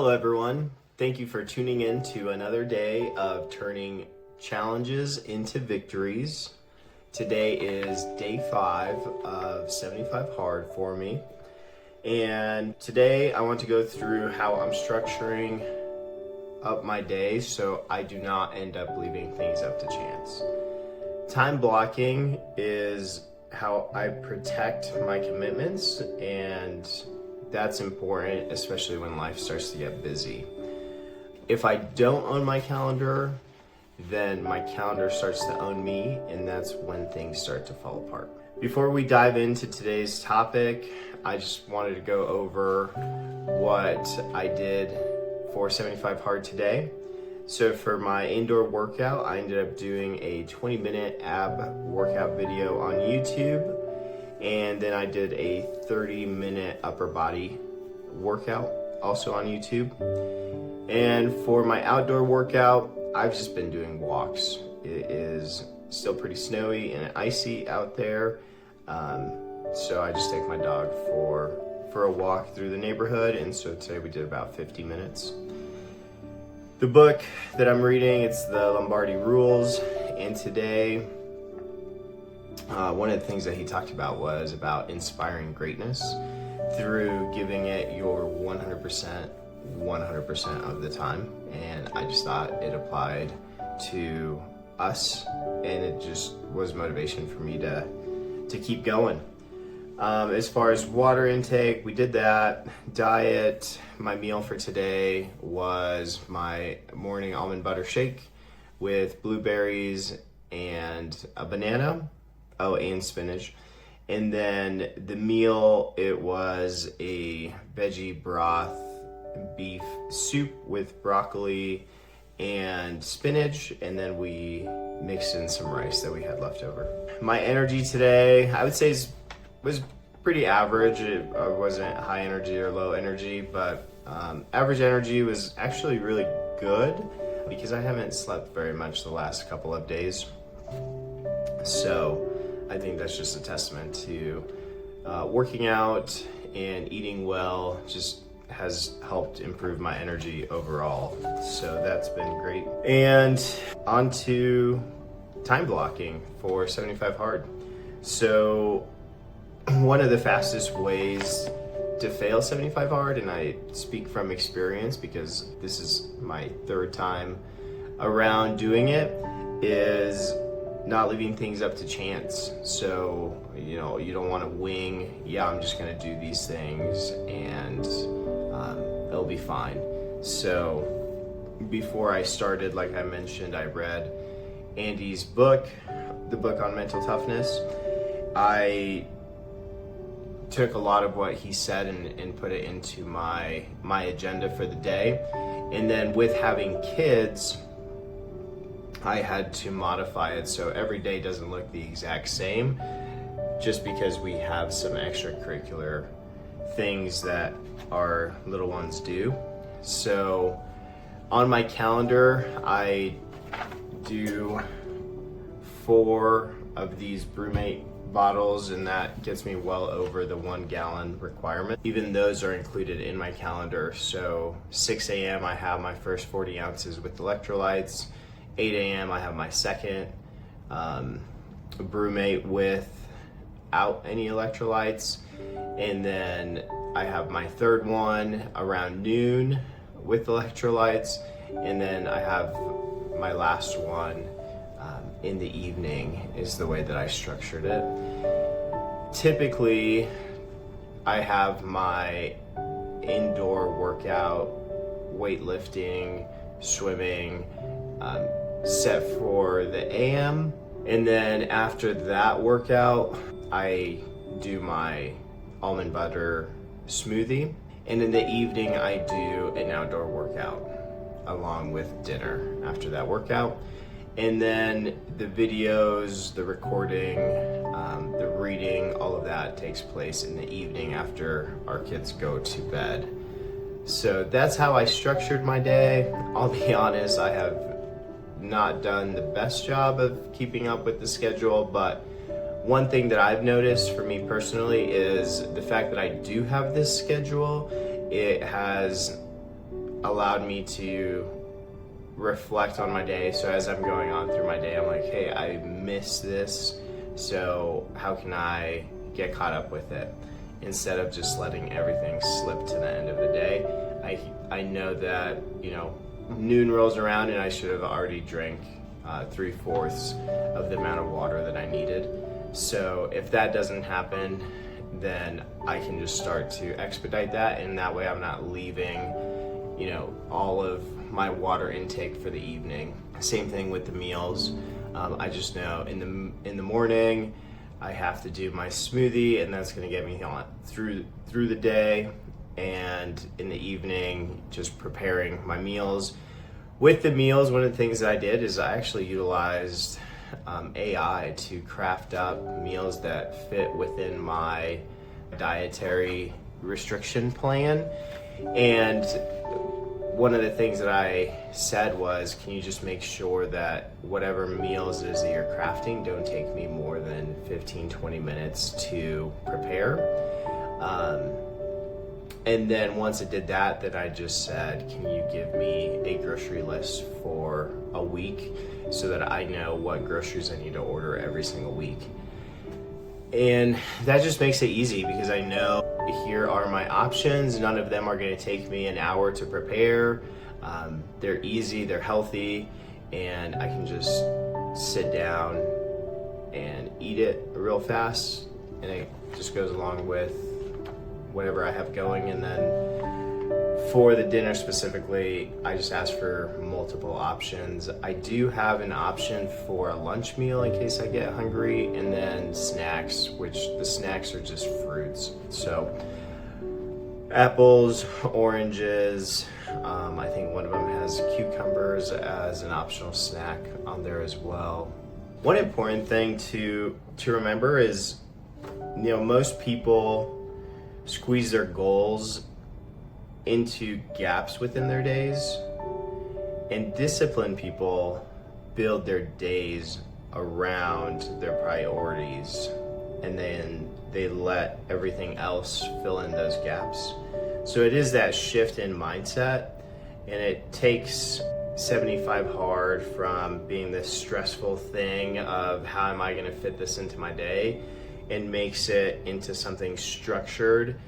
Hello everyone. Thank you for tuning in to another day of turning challenges into victories. Today is day 5 of 75 hard for me. And today I want to go through how I'm structuring up my day so I do not end up leaving things up to chance. Time blocking is how I protect my commitments, and that's important, especially when life starts to get busy. If I don't own my calendar, then my calendar starts to own me, and that's when things start to fall apart. Before we dive into today's topic, I just wanted to go over what I did for 75 hard today. So for my indoor workout, I ended up doing a 20-minute ab workout video on YouTube. And then I did a 30-minute upper body workout also on YouTube. And for my outdoor workout, I've just been doing walks. It is still pretty snowy and icy out there. So I just take my dog for a walk through the neighborhood. And so today we did about 50 minutes. The book that I'm reading, it's the Lombardi Rules. And today, one of the things that he talked about was about inspiring greatness through giving it your 100% of the time. And I just thought it applied to us, and it just was motivation for me to keep going. As far as water intake, we did that. Diet, my meal for today was my morning almond butter shake with blueberries and a banana. Oh, and spinach. And then the meal, it was a veggie broth beef soup with broccoli and spinach, and then we mixed in some rice that we had left over. My energy today, I would say, was pretty average. It wasn't high energy or low energy, but average energy was actually really good because I haven't slept very much the last couple of days. So I think that's just a testament to working out and eating well just has helped improve my energy overall. So that's been great. And on to time blocking for 75 hard. So one of the fastest ways to fail 75 hard, and I speak from experience because this is my 3rd time around doing it, is not leaving things up to chance. So, you don't want to wing, I'm just going to do these things and it'll be fine. So before I started, like I mentioned, I read Andy's book, the book on mental toughness. I took a lot of what he said and put it into my agenda for the day. And then with having kids, I had to modify it so every day doesn't look the exact same, just because we have some extracurricular things that our little ones do. So on my calendar, I do 4 of these Brewmate bottles, and that gets me well over the 1 gallon requirement. Even those are included in my calendar. So 6 a.m. I have my first 40 ounces with electrolytes. 8 a.m. I have my second Brewmate without any electrolytes, and then I have my 3rd one around noon with electrolytes, and then I have my last one in the evening is the way that I structured it. Typically, I have my indoor workout, weightlifting, swimming, set for the AM, and then after that workout I do my almond butter smoothie, and in the evening I do an outdoor workout along with dinner after that workout. And then the videos, the recording, the reading, all of that takes place in the evening after our kids go to bed. So that's how I structured my day. I'll be honest, I have not done the best job of keeping up with the schedule, but one thing that I've noticed for me personally is the fact that I do have this schedule. It has allowed me to reflect on my day. So as I'm going on through my day, I'm like, hey, I missed this, so how can I get caught up with it? Instead of just letting everything slip to the end of the day. I know that, noon rolls around and I should have already drank 3/4 of the amount of water that I needed. So if that doesn't happen, then I can just start to expedite that, and that way I'm not leaving, all of my water intake for the evening. Same thing with the meals. I just know in the morning I have to do my smoothie, and that's going to get me on through the day, and in the evening just preparing my meals. With the meals, one of the things that I did is I actually utilized AI to craft up meals that fit within my dietary restriction plan. And one of the things that I said was, can you just make sure that whatever meals it is that you're crafting don't take me more than 15-20 minutes to prepare? And then once it did that, then I just said, can you give me a grocery list for a week so that I know what groceries I need to order every single week? And that just makes it easy because I know here are my options. None of them are going to take me an hour to prepare. They're easy, they're healthy, and I can just sit down and eat it real fast. And it just goes along with whatever I have going. And then for the dinner specifically, I just ask for multiple options. I do have an option for a lunch meal in case I get hungry, and then snacks, which the snacks are just fruits. So apples, oranges, I think one of them has cucumbers as an optional snack on there as well. One important thing to remember is, most people squeeze their goals into gaps within their days, and disciplined people build their days around their priorities, and then they let everything else fill in those gaps. So it is that shift in mindset, and it takes 75 hard from being this stressful thing of how am I going to fit this into my day, and makes it into something structured.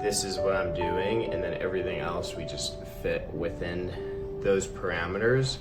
This is what I'm doing, and then everything else we just fit within those parameters.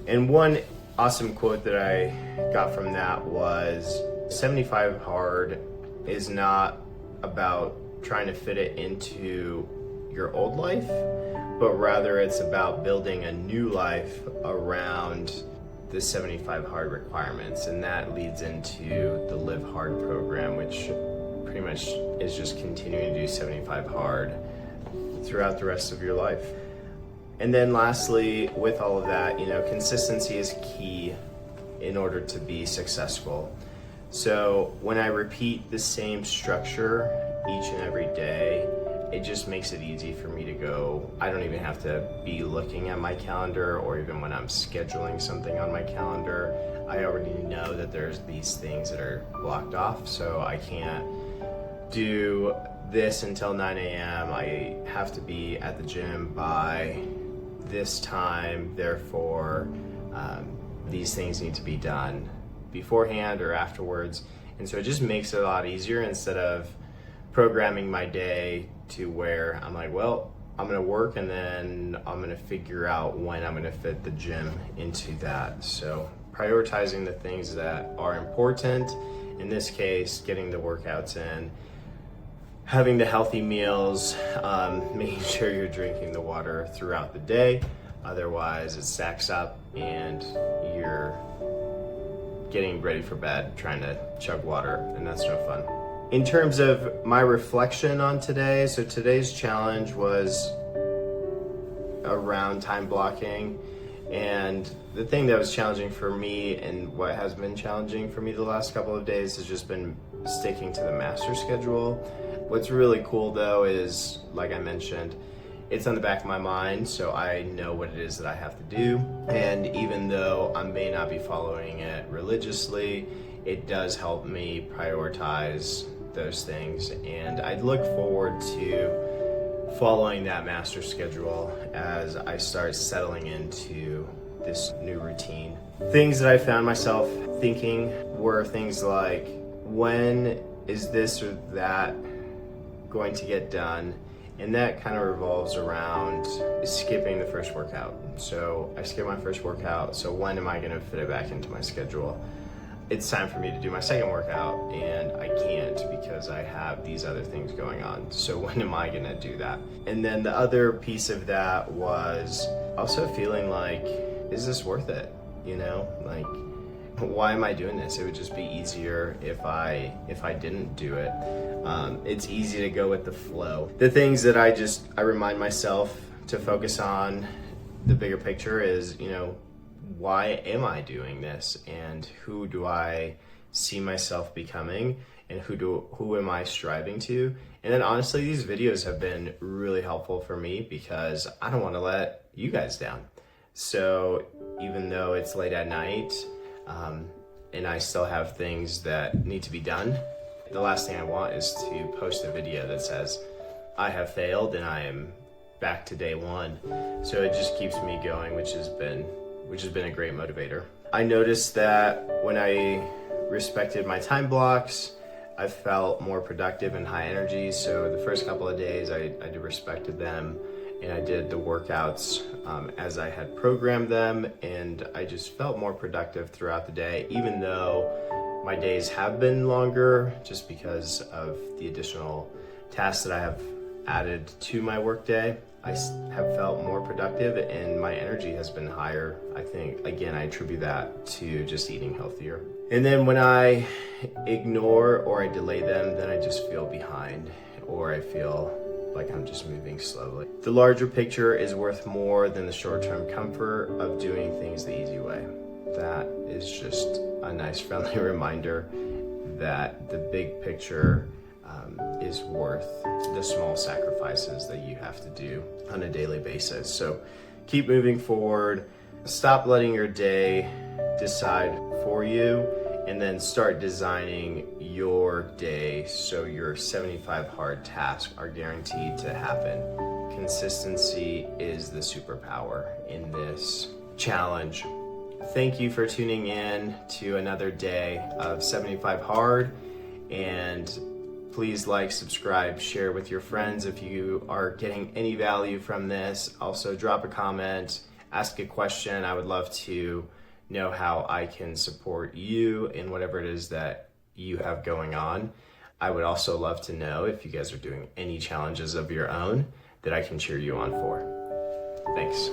And one awesome quote that I got from that was, 75 hard is not about trying to fit it into your old life, but rather it's about building a new life around the 75 hard requirements. And that leads into the Live Hard program, which pretty much is just continuing to do 75 hard throughout the rest of your life. And then lastly, with all of that, consistency is key in order to be successful. So when I repeat the same structure each and every day, it just makes it easy for me to go. I don't even have to be looking at my calendar, or even when I'm scheduling something on my calendar, I already know that there's these things that are blocked off. So I can't do this until 9 a.m. I have to be at the gym by this time. Therefore, these things need to be done beforehand or afterwards. And so it just makes it a lot easier instead of programming my day to where I'm like, well, I'm gonna work and then I'm gonna figure out when I'm gonna fit the gym into that. So prioritizing the things that are important, in this case, getting the workouts in, having the healthy meals, making sure you're drinking the water throughout the day. Otherwise it stacks up and you're getting ready for bed trying to chug water, and that's no fun. In terms of my reflection on today, so today's challenge was around time blocking, and the thing that was challenging for me and what has been challenging for me the last couple of days has just been sticking to the master schedule. What's really cool though is, like I mentioned, it's on the back of my mind, so I know what it is that I have to do. And even though I may not be following it religiously, it does help me prioritize those things. And I look forward to following that master schedule as I start settling into this new routine. Things that I found myself thinking were things like, when is this or that going to get done? And that kind of revolves around skipping the first workout. So I skipped my first workout, so when am I going to fit it back into my schedule? It's time for me to do my second workout, and I can't because I have these other things going on. So when am I going to do that? And then the other piece of that was also feeling like, is this worth it? You know, like, why am I doing this? It would just be easier if I didn't do it. It's easy to go with the flow. The things that I remind myself to focus on, the bigger picture is, you know, why am I doing this, and who do I see myself becoming, and who am I striving to? And then honestly, these videos have been really helpful for me because I don't want to let you guys down. So even though it's late at night, and I still have things that need to be done, the last thing I want is to post a video that says, I have failed and I am back to day one. So it just keeps me going, which has been a great motivator. I noticed that when I respected my time blocks, I felt more productive and high energy. So the first couple of days I respected them, and I did the workouts as I had programmed them, and I just felt more productive throughout the day, even though my days have been longer just because of the additional tasks that I have added to my workday. I have felt more productive and my energy has been higher. I think, again, I attribute that to just eating healthier. And then when I ignore or I delay them, then I just feel behind, or I feel like I'm just moving slowly. The larger picture is worth more than the short-term comfort of doing things the easy way. That is just a nice friendly reminder that the big picture is worth the small sacrifices that you have to do on a daily basis. So keep moving forward, stop letting your day decide for you, and then start designing your day so your 75 hard tasks are guaranteed to happen. Consistency is the superpower in this challenge. Thank you for tuning in to another day of 75 hard, and please like, subscribe, share with your friends if you are getting any value from this. Also drop a comment, ask a question. I would love to know how I can support you in whatever it is that you have going on. I would also love to know if you guys are doing any challenges of your own that I can cheer you on for. Thanks.